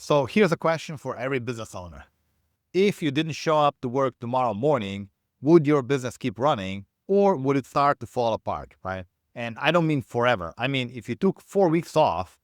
So here's a question for every business owner. If you didn't show up to work tomorrow morning, would your business keep running or would it start to fall apart, right? And I don't mean forever. I mean, if you took 4 weeks off,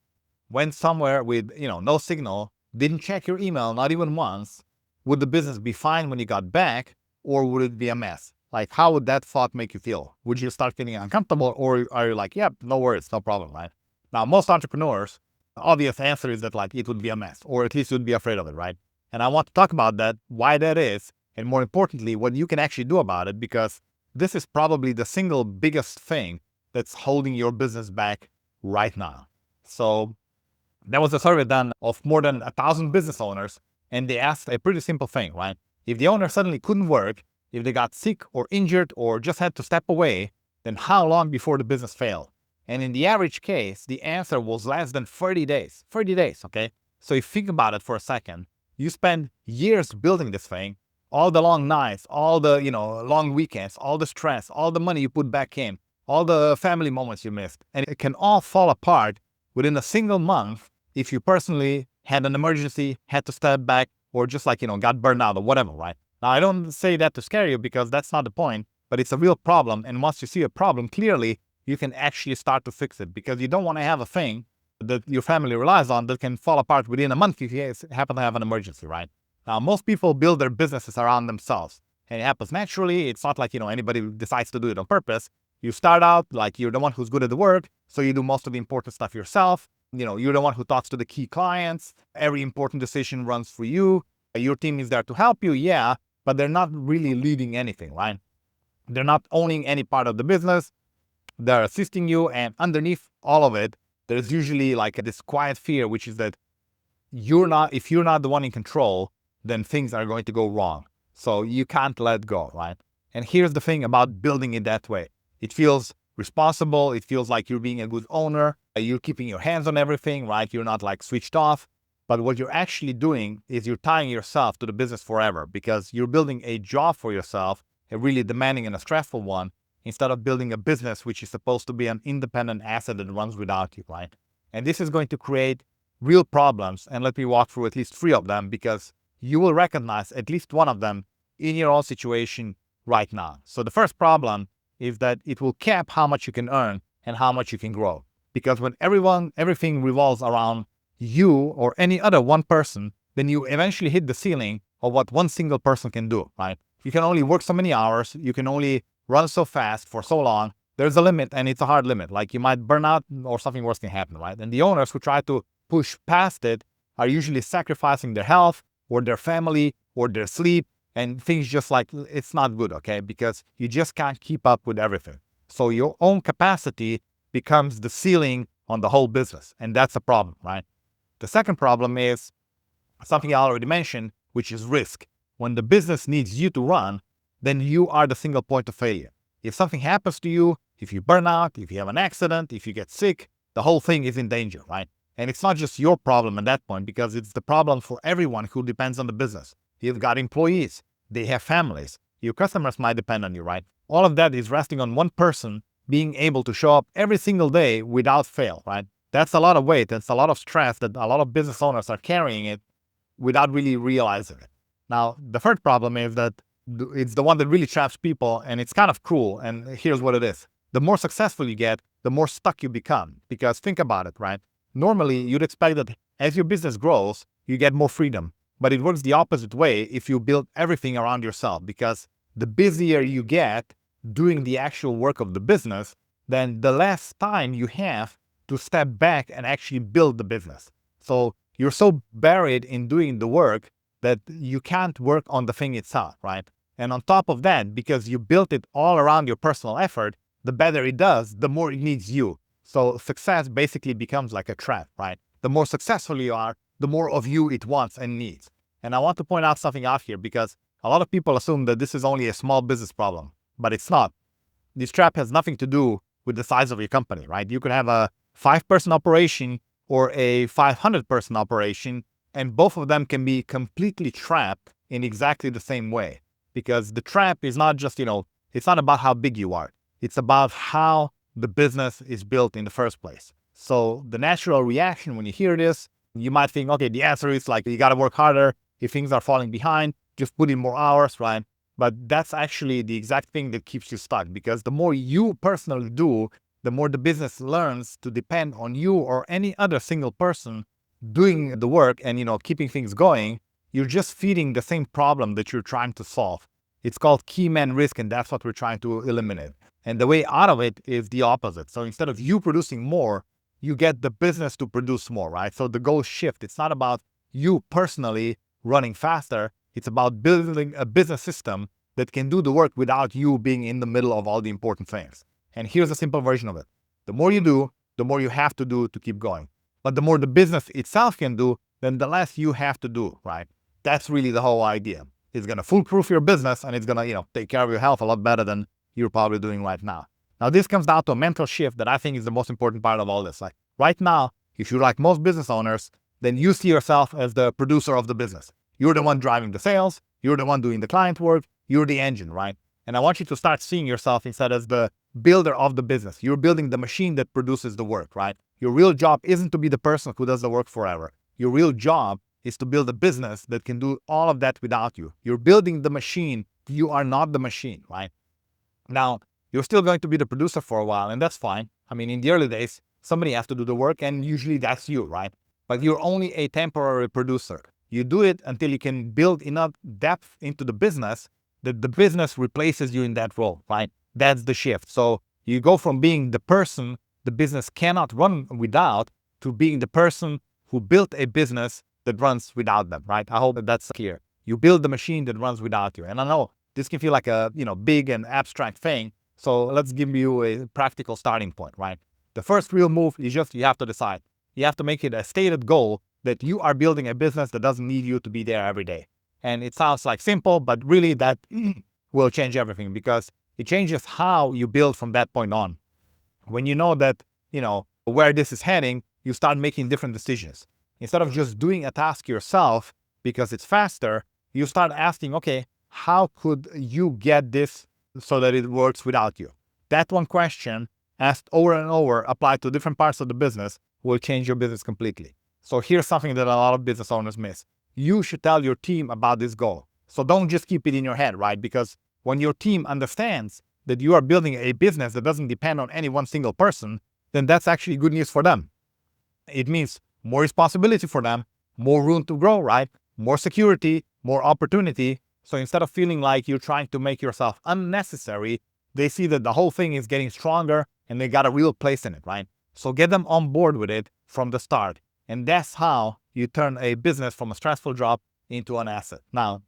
went somewhere with, no signal, didn't check your email, not even once, would the business be fine when you got back or would it be a mess? Like, how would that thought make you feel? Would you start feeling uncomfortable or are you like, yep, no worries, no problem, right? Now, most entrepreneurs, the obvious answer is that like it would be a mess or at least you'd be afraid of it, right? And I want to talk about that, why that is, and more importantly, what you can actually do about it, because this is probably the single biggest thing that's holding your business back right now. So there was a survey done of more than 1,000 business owners, and they asked a pretty simple thing, right? If the owner suddenly couldn't work, if they got sick or injured or just had to step away, then how long before the business failed? And in the average case, the answer was less than 30 days. 30 days, okay? So if you think about it for a second, you spend years building this thing, all the long nights, all the, long weekends, all the stress, all the money you put back in, all the family moments you missed. And it can all fall apart within a single month if you personally had an emergency, had to step back, or just got burned out or whatever, right? Now, I don't say that to scare you because that's not the point, but it's a real problem. And once you see a problem clearly, you can actually start to fix it because you don't want to have a thing that your family relies on that can fall apart within a month if you happen to have an emergency, right? Now, most people build their businesses around themselves and it happens naturally. It's not like, anybody decides to do it on purpose. You start out like you're the one who's good at the work, so you do most of the important stuff yourself. You're the one who talks to the key clients. Every important decision runs for you. Your team is there to help you, yeah, but they're not really leading anything, right? They're not owning any part of the business. They're assisting you, and underneath all of it, there's usually like this quiet fear, which is that if you're not the one in control, then things are going to go wrong. So you can't let go, right? And here's the thing about building it that way. It feels responsible. It feels like you're being a good owner. You're keeping your hands on everything, right? You're not like switched off. But what you're actually doing is you're tying yourself to the business forever because you're building a job for yourself, a really demanding and a stressful one, instead of building a business which is supposed to be an independent asset that runs without you, right? And this is going to create real problems. And let me walk through at least 3 of them because you will recognize at least one of them in your own situation right now. So the first problem is that it will cap how much you can earn and how much you can grow. Because when everything revolves around you or any other one person, then you eventually hit the ceiling of what one single person can do, right? You can only work so many hours. You can only run so fast for so long. There's a limit and it's a hard limit. Like you might burn out or something worse can happen, right? And the owners who try to push past it are usually sacrificing their health or their family or their sleep and things just like it's not good, okay? Because you just can't keep up with everything. So your own capacity becomes the ceiling on the whole business. And that's a problem, right? The second problem is something I already mentioned, which is risk. When the business needs you to run, then you are the single point of failure. If something happens to you, if you burn out, if you have an accident, if you get sick, the whole thing is in danger, right? And it's not just your problem at that point because it's the problem for everyone who depends on the business. You've got employees, they have families, your customers might depend on you, right? All of that is resting on one person being able to show up every single day without fail, right? That's a lot of weight. That's a lot of stress that a lot of business owners are carrying it without really realizing it. Now, the third problem is that it's the one that really traps people and it's kind of cruel. And here's what it is. The more successful you get, the more stuck you become. Because think about it, right? Normally, you'd expect that as your business grows, you get more freedom. But it works the opposite way if you build everything around yourself. Because the busier you get doing the actual work of the business, then the less time you have to step back and actually build the business. So you're so buried in doing the work that you can't work on the thing itself, right? And on top of that, because you built it all around your personal effort, the better it does, the more it needs you. So success basically becomes like a trap, right? The more successful you are, the more of you it wants and needs. And I want to point out something out here because a lot of people assume that this is only a small business problem, but it's not. This trap has nothing to do with the size of your company, right? You could have a 5-person operation or a 500-person operation, and both of them can be completely trapped in exactly the same way. Because the trap is not just, it's not about how big you are. It's about how the business is built in the first place. So the natural reaction when you hear this You might think, okay, the answer is like, you got to work harder. If things are falling behind, just put in more hours, right? But that's actually the exact thing that keeps you stuck, because the more you personally do, the more the business learns to depend on you or any other single person doing the work and, keeping things going. You're just feeding the same problem that you're trying to solve. It's called key man risk, and that's what we're trying to eliminate. And the way out of it is the opposite. So instead of you producing more, you get the business to produce more, right? So the goals shift. It's not about you personally running faster. It's about building a business system that can do the work without you being in the middle of all the important things. And here's a simple version of it. The more you do, the more you have to do to keep going. But the more the business itself can do, then the less you have to do, right? That's really the whole idea. It's going to foolproof your business, and it's going to, take care of your health a lot better than you're probably doing right now. Now, this comes down to a mental shift that I think is the most important part of all this. Like right now, if you're like most business owners, then you see yourself as the producer of the business. You're the one driving the sales. You're the one doing the client work. You're the engine, right? And I want you to start seeing yourself instead as the builder of the business. You're building the machine that produces the work, right? Your real job isn't to be the person who does the work forever. Your real job is to build a business that can do all of that without you. You're building the machine. You are not the machine, right? Now, you're still going to be the producer for a while, and that's fine. I mean, in the early days, somebody has to do the work, and usually that's you, right? But you're only a temporary producer. You do it until you can build enough depth into the business that the business replaces you in that role, right? That's the shift. So you go from being the person the business cannot run without to being the person who built a business that runs without them, right? I hope that that's clear. You build the machine that runs without you. And I know this can feel like a, big and abstract thing. So let's give you a practical starting point, right? The first real move is just you have to decide. You have to make it a stated goal that you are building a business that doesn't need you to be there every day. And it sounds like simple, but really that will change everything, because it changes how you build from that point on. When you know that, where this is heading, you start making different decisions. Instead of just doing a task yourself because it's faster, you start asking, okay, how could you get this so that it works without you? That one question, asked over and over, applied to different parts of the business, will change your business completely. So here's something that a lot of business owners miss. You should tell your team about this goal. So don't just keep it in your head, right? Because when your team understands that you are building a business that doesn't depend on any one single person, then that's actually good news for them. It means more responsibility for them, more room to grow, right? More security, more opportunity. So instead of feeling like you're trying to make yourself unnecessary, they see that the whole thing is getting stronger and they got a real place in it, right? So get them on board with it from the start. And that's how you turn a business from a stressful job into an asset. Now,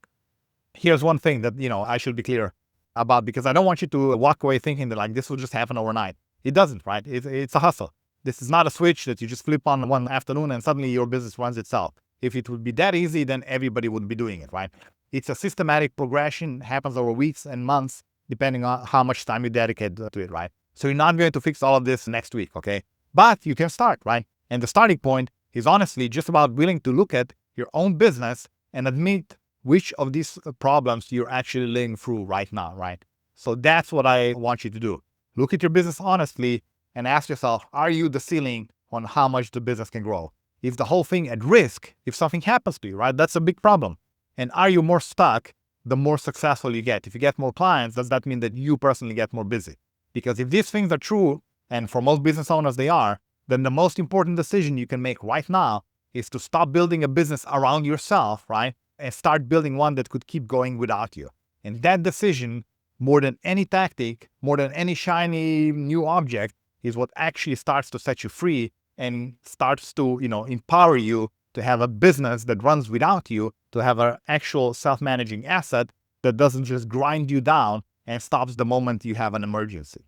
here's one thing that, I should be clear about, because I don't want you to walk away thinking that like this will just happen overnight. It doesn't, right? It's a hustle. This is not a switch that you just flip on one afternoon and suddenly your business runs itself. If it would be that easy, then everybody would be doing it, right? It's a systematic progression, happens over weeks and months, depending on how much time you dedicate to it, right? So you're not going to fix all of this next week, okay? But you can start, right? And the starting point is honestly just about willing to look at your own business and admit which of these problems you're actually living through right now, right? So that's what I want you to do. Look at your business honestly and ask yourself, are you the ceiling on how much the business can grow? Is the whole thing at risk if something happens to you, right? That's a big problem. And are you more stuck the more successful you get? If you get more clients, does that mean that you personally get more busy? Because if these things are true, and for most business owners they are, then the most important decision you can make right now is to stop building a business around yourself, right? And start building one that could keep going without you. And that decision, more than any tactic, more than any shiny new object, is what actually starts to set you free and starts to, empower you to have a business that runs without you, to have an actual self-managing asset that doesn't just grind you down and stops the moment you have an emergency.